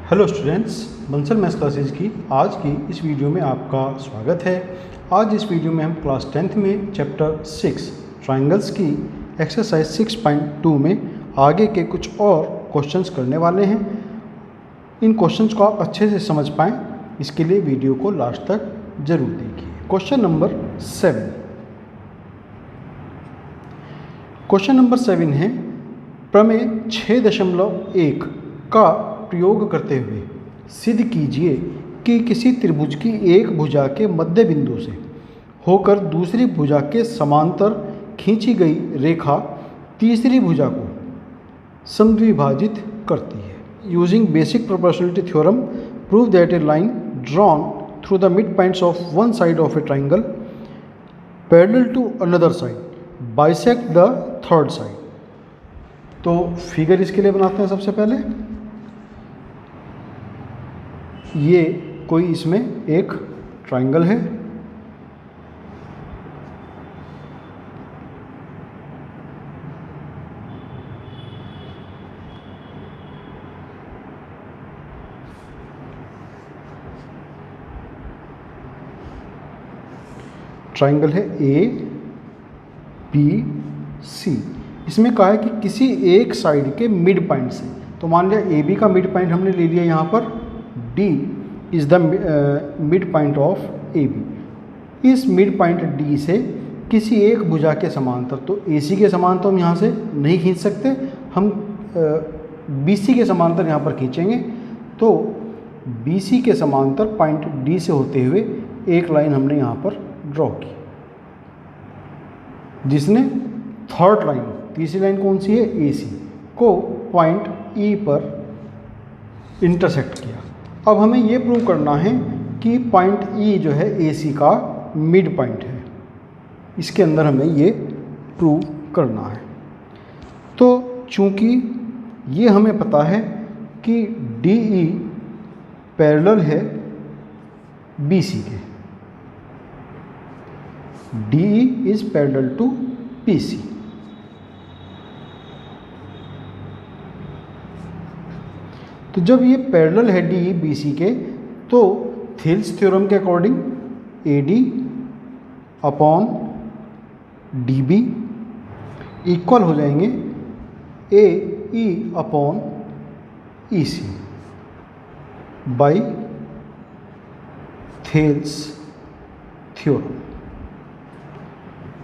Hello students, Bansal maths classes की आज की इस वीडियो में आपका स्वागत है। आज इस वीडियो में हम क्लास 10th में चैप्टर 6 ट्रायंगल्स की एक्सरसाइज 6.2 में आगे के कुछ और क्वेश्चंस करने वाले हैं। इन क्वेश्चंस को आप अच्छे से समझ पाएँ इसके लिए वीडियो को लास्ट तक ज़रूर देखिए। Question number 7। क्वेश्चन नंबर 7 है, प्रमेय 6.1 का प्रयोग करते हुए सिद्ध कीजिए कि किसी त्रिभुज की एक भुजा के मध्य बिंदु से होकर दूसरी भुजा के समांतर खींची गई रेखा तीसरी भुजा को समद्विभाजित करती है। Using basic proportionality theorem prove that a line drawn through the mid points of one side of a triangle parallel to another side bisect the third side. तो फिगर इसके लिए बनाते हैं। सबसे पहले ये कोई इसमें एक ट्राइंगल है, ट्राइंगल है ए बी सी। इसमें कहा है कि किसी एक साइड के मिड पॉइंट से, तो मान लिया ए बी का मिड पॉइंट हमने ले लिया, यहाँ पर D is the mid point of A B. इस मिड पॉइंट D से किसी एक भुजा के समांतर, तो AC के समांतर हम यहाँ से नहीं खींच सकते, हम BC के समांतर यहाँ पर खींचेंगे। तो BC के समांतर पॉइंट D से होते हुए एक लाइन हमने यहाँ पर ड्रॉ की, जिसने थर्ड लाइन, तीसरी लाइन कौन सी है, AC को पॉइंट E पर इंटरसेक्ट किया। अब हमें ये प्रूव करना है कि पॉइंट E जो है AC का मिड पॉइंट है, इसके अंदर हमें ये प्रूव करना है। तो चूंकि ये हमें पता है कि DE पैरेलल है BC के, DE is parallel to BC। तो जब ये पैरेलल है DE BC के, तो थिल्स थ्योरम के according AD upon DB equal हो जाएंगे AE upon EC by Thales theorem.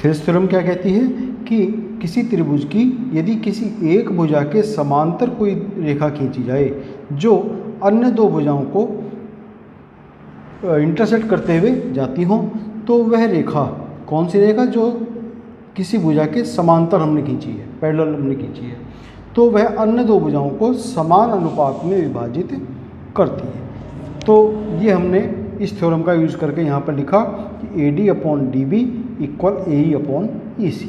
Thales theorem क्या कहती है कि किसी त्रिभुज की यदि किसी एक भुजा के समांतर कोई रेखा खींची जाए जो अन्य दो भुजाओं को इंटरसेक्ट करते हुए जाती हो, तो वह रेखा कौन सी रेखा, जो किसी भुजा के समांतर हमने खींची है, पैरेलल हमने खींची है, तो वह अन्य दो भुजाओं को समान अनुपात में विभाजित करती है। तो ये हमने इस थ्योरम का यूज़ करके यहाँ पर लिखा कि AD upon DB equal AE upon EC।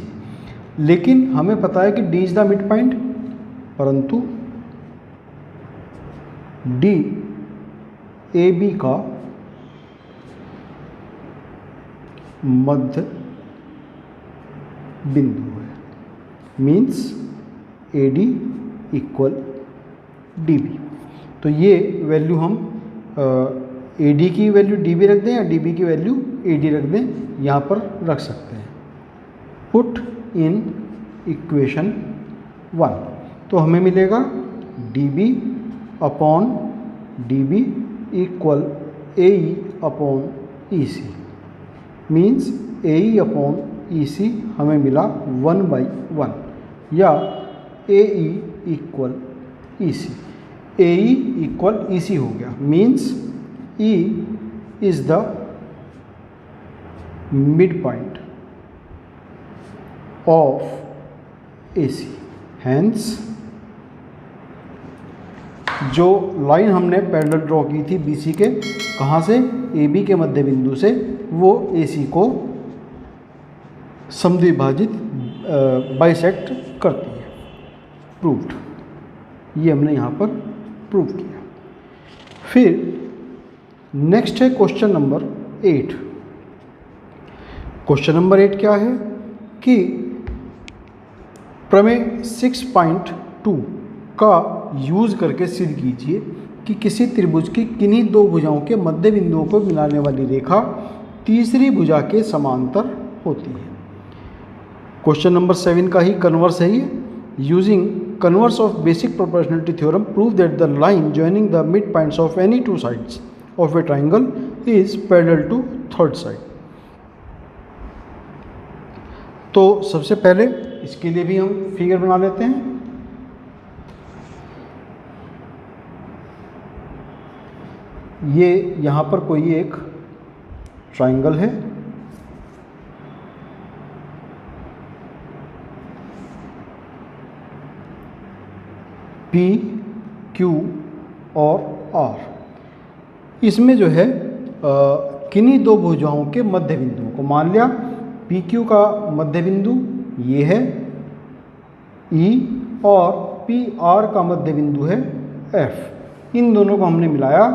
लेकिन हमें पता है कि D is the mid point, परंतु D AB का मध्य बिंदु है, मीन्स AD इक्वल DB। तो ये वैल्यू हम AD की वैल्यू DB रख दें या DB की वैल्यू AD रख दें, यहाँ पर रख सकते हैं। पुट इन इक्वेशन 1, तो हमें मिलेगा DB upon DB equal AE upon EC, means AE upon EC हमें मिला 1/1 या AE equal EC। AE equal EC हो गया, means E is the mid point of AC। Hence जो लाइन हमने पैरेलल ड्रॉ की थी BC के, कहाँ से, AB के मध्य बिंदु से, वो AC को समद्विभाजित बाइसेक्ट करती है। प्रूव्ड, ये हमने यहाँ पर प्रूव किया। फिर नेक्स्ट है क्वेश्चन नंबर 8। क्वेश्चन नंबर 8 क्या है कि प्रमेय 6.2 का यूज़ करके सिद्ध कीजिए कि किसी त्रिभुज की किन्हीं दो भुजाओं के मध्य बिंदुओं को मिलाने वाली रेखा तीसरी भुजा के समांतर होती है। क्वेश्चन नंबर 7 का ही कन्वर्स है ये। Using converse of basic proportionality theorem prove that the line joining the mid points of any two sides of a triangle is parallel to third side. तो सबसे पहले इसके लिए भी हम फिगर बना लेते हैं। ये यहाँ पर कोई एक ट्राइंगल है, P, Q और R। इसमें जो है किन्हीं दो भुजाओं के मध्य बिंदुओं को मान लिया। पी क्यू का मध्य बिंदु ये है E और पी आर का मध्य बिंदु है F। इन दोनों को हमने मिलाया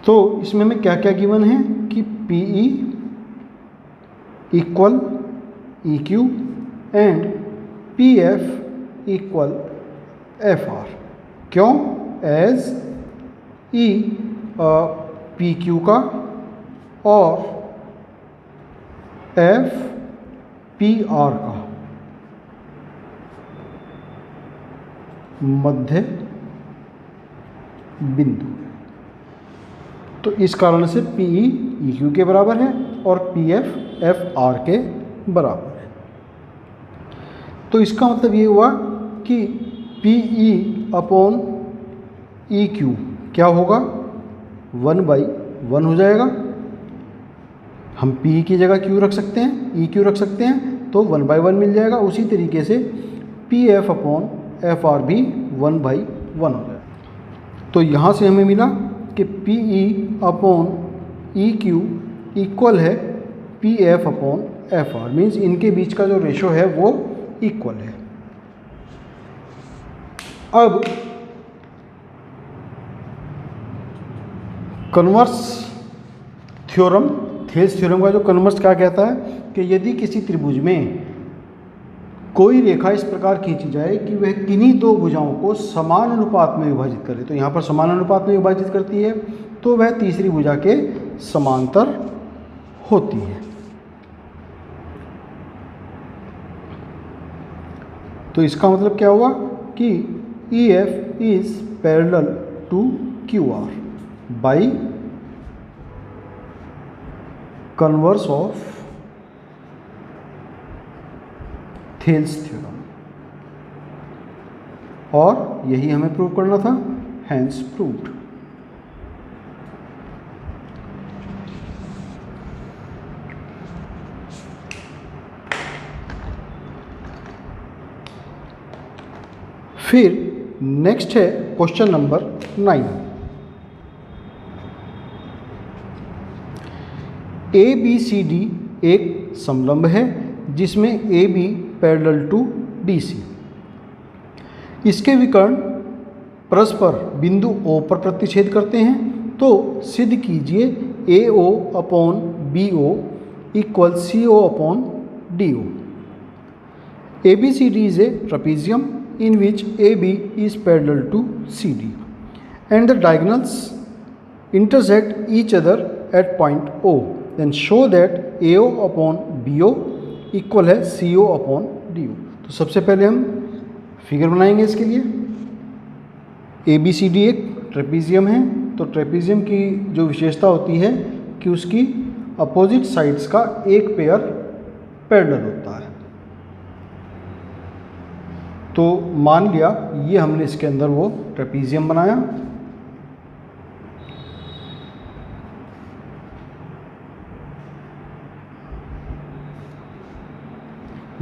तो इसमें हमें क्या क्या गिवन है कि PE equal EQ and PF equal FR। क्यों? एज E PQ का और F PR का मध्य बिंदु। तो इस कारण से PE EQ के बराबर है और PF FR के बराबर है। तो इसका मतलब ये हुआ कि PE अपॉन EQ क्या होगा? 1/1 हो जाएगा। हम PE की जगह Q रख सकते हैं, EQ रख सकते हैं, तो 1/1 मिल जाएगा। उसी तरीके से PF अपॉन FR भी 1/1 हो जाएगा। तो यहाँ से हमें मिला कि PE अपॉन EQ इक्वल है PF अपॉन FR। मीन्स इनके बीच का जो रेशो है वो इक्वल है। अब कन्वर्स थ्योरम, थेल्स थ्योरम का जो कन्वर्स क्या कहता है कि यदि किसी त्रिभुज में कोई रेखा इस प्रकार खींची जाए कि वह किन्हीं दो भुजाओं को समान अनुपात में विभाजित करे, तो यहाँ पर समान अनुपात में विभाजित करती है, तो वह तीसरी भुजा के समांतर होती है। तो इसका मतलब क्या हुआ कि EF is parallel to QR by converse of Thales theorem, और यही हमें प्रूव करना था, हैंस प्रूव्ड। फिर नेक्स्ट है क्वेश्चन नंबर 9। ABCD एक समलंब है जिसमें AB पैरेलल टू DC। इसके विकर्ण परस्पर बिंदु O पर प्रतिच्छेद करते हैं। तो सिद्ध कीजिए AO upon BO equal CO upon DO। ABCD is a trapezium in which AB is parallel to CD and the diagonals intersect each other at point O. Then show that AO upon BO equal है CO upon DO। तो सबसे पहले हम figure बनाएंगे इसके लिए। ABCD एक trapezium है, तो ट्रेपीजियम की जो विशेषता होती है कि उसकी अपोजिट साइड्स का एक पेयर पैरेलल होता है। तो मान लिया ये हमने इसके अंदर वो ट्रेपीजियम बनाया।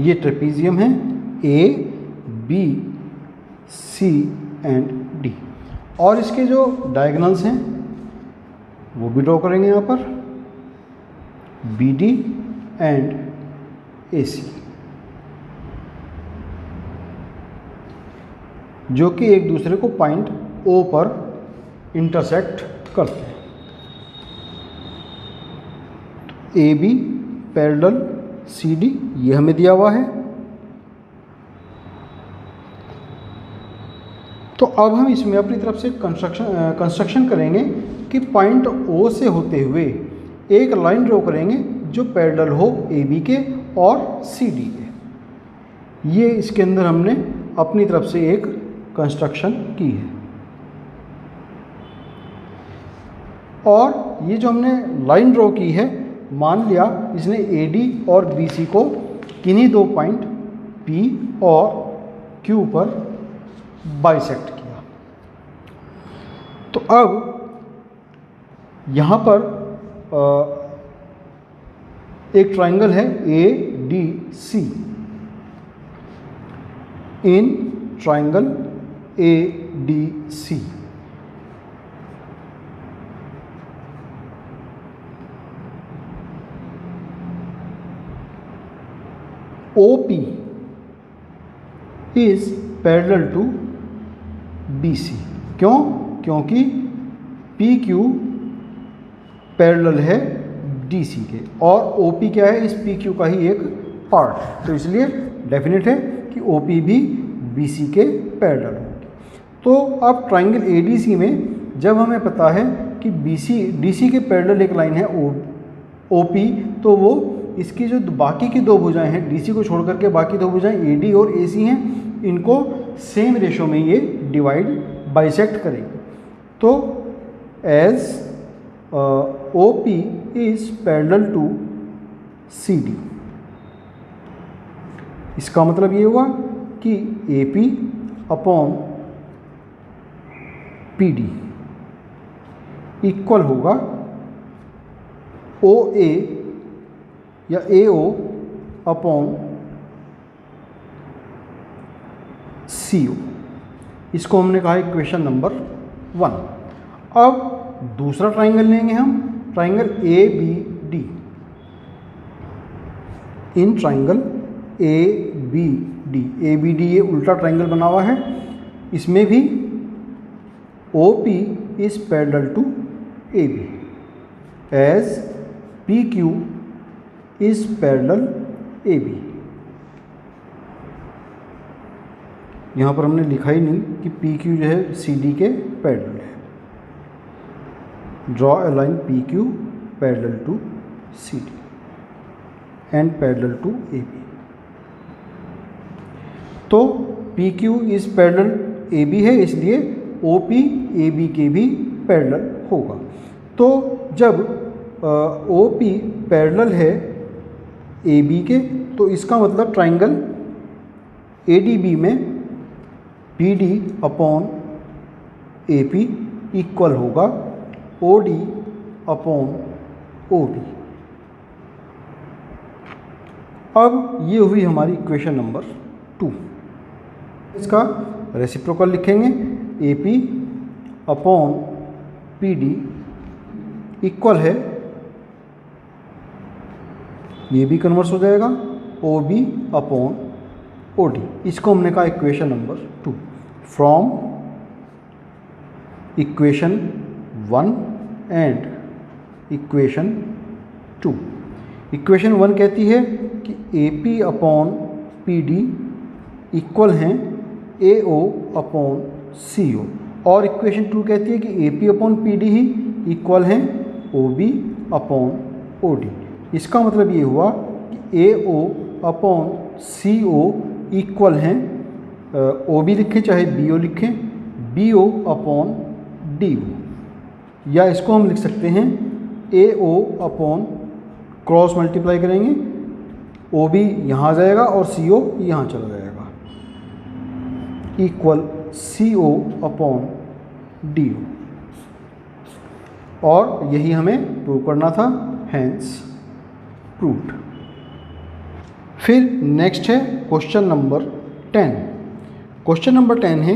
ये ट्रेपीजियम है A, B, C and D, और इसके जो डायगोनल्स हैं वो भी ड्रॉ करेंगे यहाँ पर, BD एंड AC, जो कि एक दूसरे को पॉइंट O पर इंटरसेक्ट करते हैं। AB पैरेलल CD ये हमें दिया हुआ है। तो अब हम इसमें अपनी तरफ से कंस्ट्रक्शन करेंगे कि पॉइंट O से होते हुए एक लाइन ड्रॉ करेंगे जो पैरेलल हो AB के और CD के। ये इसके अंदर हमने अपनी तरफ से एक कंस्ट्रक्शन की है। और ये जो हमने लाइन ड्रॉ की है, मान लिया इसने AD और BC को किन्हीं दो पॉइंट P और Q पर बाइसेक्ट किया। तो अब यहाँ पर एक ट्राइंगल है ADC। In triangle ADC OP is parallel to BC। क्यों? क्योंकि PQ पैरेलल है DC के और OP क्या है, इस PQ का ही एक पार्ट, तो इसलिए डेफिनेट है कि OP भी BC के पैरेलल होगी। तो अब ट्राइंगल ADC में जब हमें पता है कि DC के पैरेलल एक लाइन है OP, तो वो इसकी जो बाकी की दो भुजाएं हैं, DC को छोड़ करके बाकी दो भुजाएं AD और AC हैं, इनको सेम रेशो में ये डिवाइड बाइसेक्ट करेंगे। तो as OP is parallel to CD, इसका मतलब ये हुआ कि AP अपॉन PD इक्वल होगा OA या AO अपॉन CO। इसको हमने कहा इक्वेशन नंबर 1। अब दूसरा ट्राइंगल लेंगे हम, triangle ABD। In triangle ABD ये उल्टा ट्राइंगल बना हुआ है, इसमें भी OP is parallel to AB as PQ is parallel AB। यहाँ पर हमने लिखा ही नहीं कि PQ जो है CD के पैरेलल है। Draw a line PQ parallel to CD and parallel to AB। तो PQ इज पैरेलल AB है, इसलिए OP AB के भी पैरेलल होगा। तो जब OP पैरेलल है AB के, तो इसका मतलब ट्राइंगल ADB में PD अपॉन AP इक्वल होगा OD अपॉन OB। अब ये हुई हमारी इक्वेशन नंबर 2। इसका रेसिप्रोकल लिखेंगे, AP अपॉन PD इक्वल है, ये भी कन्वर्स हो जाएगा OB अपॉन OD। इसको हमने कहा equation number 2। From equation 1 and equation 2। Equation 1 कहती है कि AP अपॉन PD इक्वल हैं AO अपॉन CO, और इक्वेशन 2 कहती है कि AP अपॉन PD ही इक्वल हैं OB अपॉन OD। इसका मतलब ये हुआ कि AO अपॉन CO इक्वल हैं, OB लिखें चाहे BO लिखें, BO अपॉन DO, या इसको हम लिख सकते हैं AO अपॉन क्रॉस मल्टीप्लाई करेंगे, OB यहाँ आ जाएगा और CO यहाँ चला जाएगा, इक्वल CO अपॉन DO। और यही हमें प्रूव करना था, हैंस प्रूव्ड। फिर नेक्स्ट है क्वेश्चन नंबर 10। क्वेश्चन नंबर 10 है,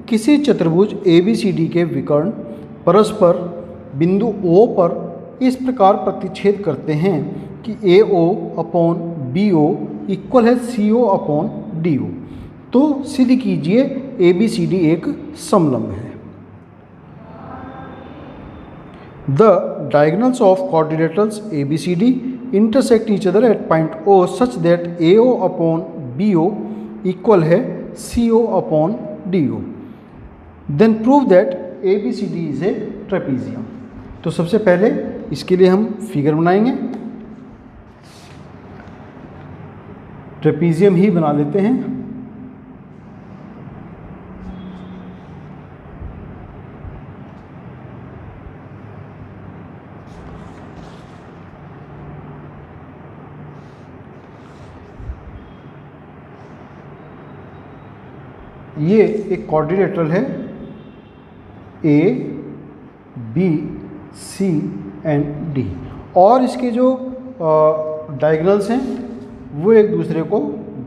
किसी चतुर्भुज ABCD के विकर्ण परस्पर बिंदु O पर इस प्रकार प्रतिच्छेद करते हैं कि AO अपॉन BO इक्वल है CO अपॉन DO। तो सिद्ध कीजिए ABCD एक समलंब है। The diagonals of quadrilaterals ABCD intersect each other at point O such that AO upon BO equal है CO upon DO। Then prove that ABCD is a trapezium. तो सबसे पहले इसके लिए हम फिगर बनाएंगे, ट्रेपीजियम ही बना लेते हैं। ये एक क्वाड्रिलेटरल है, A, B, C and D, और इसके जो डायगोनल्स हैं वो एक दूसरे को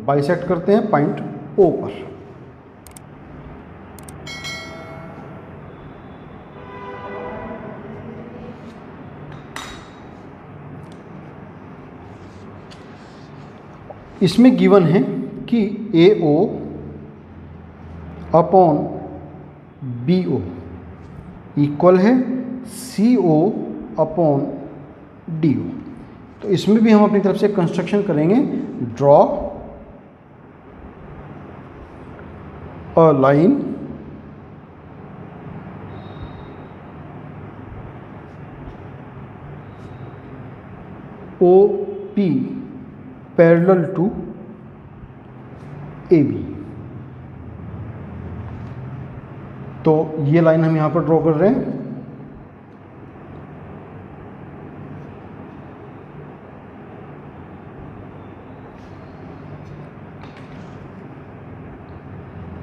बाइसेक्ट करते हैं पॉइंट O पर। इसमें गिवन है कि AO अपॉन BO इक्वल है CO अपॉन DO। तो इसमें भी हम अपनी तरफ से कंस्ट्रक्शन करेंगे, draw a line OP parallel to AB। तो ये लाइन हम यहां पर ड्रॉ कर रहे हैं।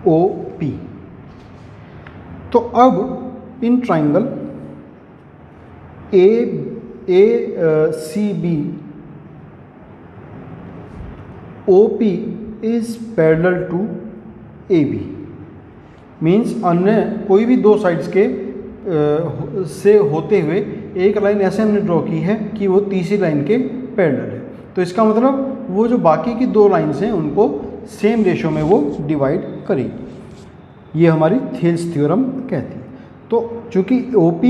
OP। तो अब in triangle ACB OP is parallel to AB। Means अन्य कोई भी दो साइड्स के से होते हुए एक लाइन ऐसे हमने ड्रॉ की है कि वो तीसरी लाइन के पैरेलल है। तो इसका मतलब वो जो बाकी की दो लाइन्स हैं उनको सेम रेशो में वो डिवाइड करेगी। ये हमारी थेल्स थ्योरम कहती है। तो चूंकि OP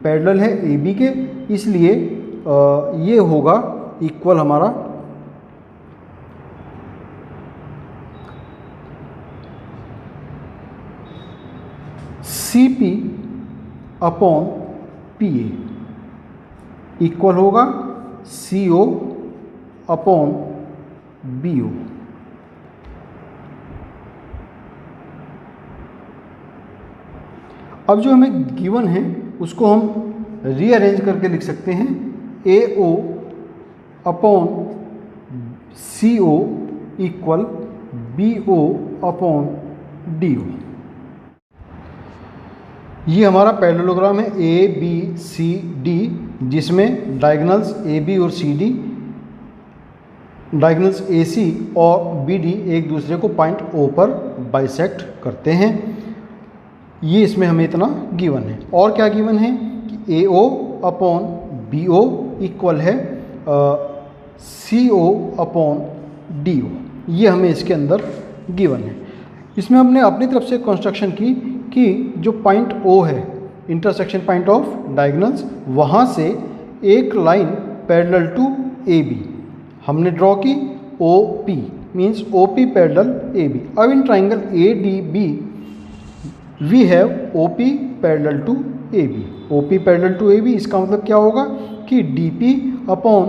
पैरेलल है AB के, इसलिए ये होगा इक्वल हमारा CP अपॉन PA इक्वल होगा CO अपॉन BO। अब जो हमें गिवन है उसको हम रीअरेंज करके लिख सकते हैं, AO upon CO equal BO upon DO। ये हमारा पैरेललोग्राम है ABCD, जिसमें डायगोनल्स AB और CD, डायगोनल्स AC और BD एक दूसरे को पॉइंट O पर बाइसेक्ट करते हैं। ये इसमें हमें इतना गिवन है। और क्या गिवन है कि AO अपॉन BO इक्वल है CO अपॉन DO। ये हमें इसके अंदर गिवन है। इसमें हमने अपनी तरफ से कंस्ट्रक्शन की कि जो पॉइंट O है, इंटरसेक्शन पॉइंट ऑफ डायगोनल्स, वहाँ से एक लाइन पैरेलल टू AB हमने ड्रॉ की, OP means OP parallel AB। अब in triangle ADB we have OP parallel to AB। OP parallel to AB इसका मतलब क्या होगा कि DP अपॉन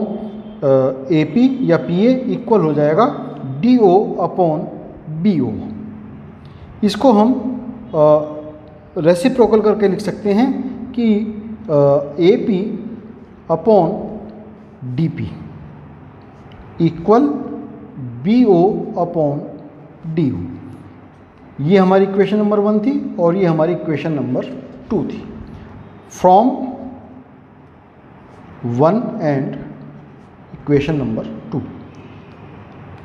AP या PA इक्वल हो जाएगा DO अपॉन BO। इसको हम रेसिप्रोकल करके लिख सकते हैं कि AP upon DP equal BO upon DO। ये हमारी इक्वेशन नंबर 1 थी और ये हमारी इक्वेशन नंबर 2 थी। From 1 and equation number 2।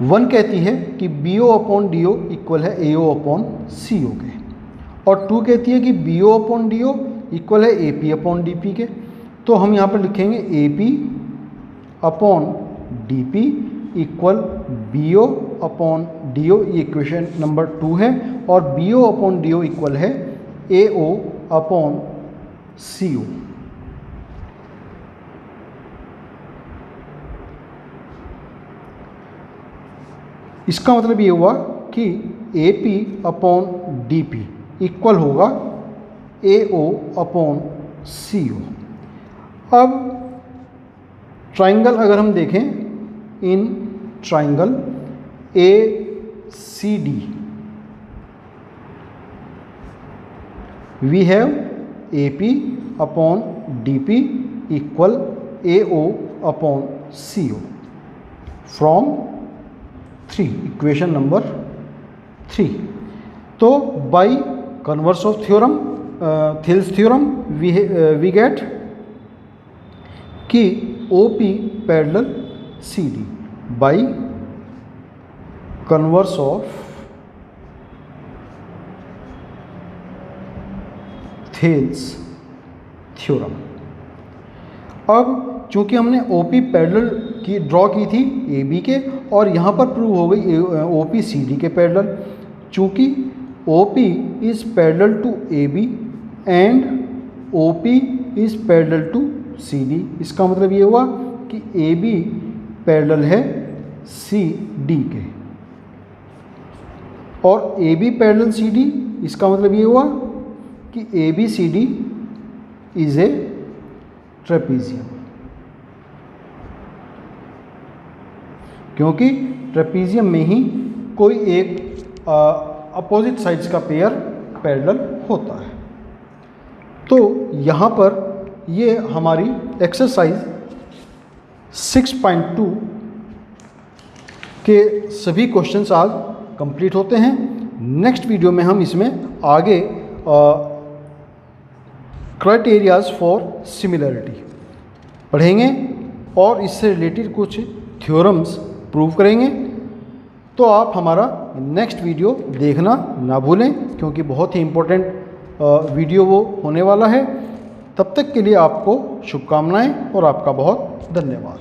1 कहती है कि BO अपॉन DO इक्वल है AO अपॉन CO के, और 2 कहती है कि BO अपॉन DO इक्वल है AP अपॉन DP के। तो हम यहाँ पर लिखेंगे AP upon DP equal BO upon DO, ये इक्वेशन नंबर 2 है, और BO अपॉन DO इक्वल है AO अपॉन CO। इसका मतलब ये हुआ कि AP अपॉन DP इक्वल होगा AO अपॉन CO। अब ट्राइंगल अगर हम देखें, इन triangle ACD we have AP upon DP equal AO upon CO from 3, equation number 3। तो by converse of theorem, Thales theorem, we get कि OP parallel CD by converse of Thales theorem. अब चूंकि हमने OP parallel की draw की थी AB के, और यहाँ पर प्रूव हो गई OP CD के पैरेलल। चूंकि OP is parallel to AB and OP is parallel to CD, इसका मतलब ये हुआ कि AB पैरेलल है CD के, और AB पैरेलल CD, इसका मतलब ये हुआ कि ABCD इज ए ट्रेपीजियम, क्योंकि ट्रेपीजियम में ही कोई एक अपोजिट साइड्स का पेयर पैरेलल होता है। तो यहाँ पर ये हमारी एक्सरसाइज 6.2 के सभी क्वेश्चंस आज कंप्लीट होते हैं। नेक्स्ट वीडियो में हम इसमें आगे क्राइटेरियाज फॉर सिमिलरिटी पढ़ेंगे और इससे रिलेटेड कुछ थ्योरम्स प्रूव करेंगे। तो आप हमारा नेक्स्ट वीडियो देखना ना भूलें, क्योंकि बहुत ही इम्पोर्टेंट वीडियो वो होने वाला है। तब तक के लिए आपको शुभकामनाएं और आपका बहुत धन्यवाद।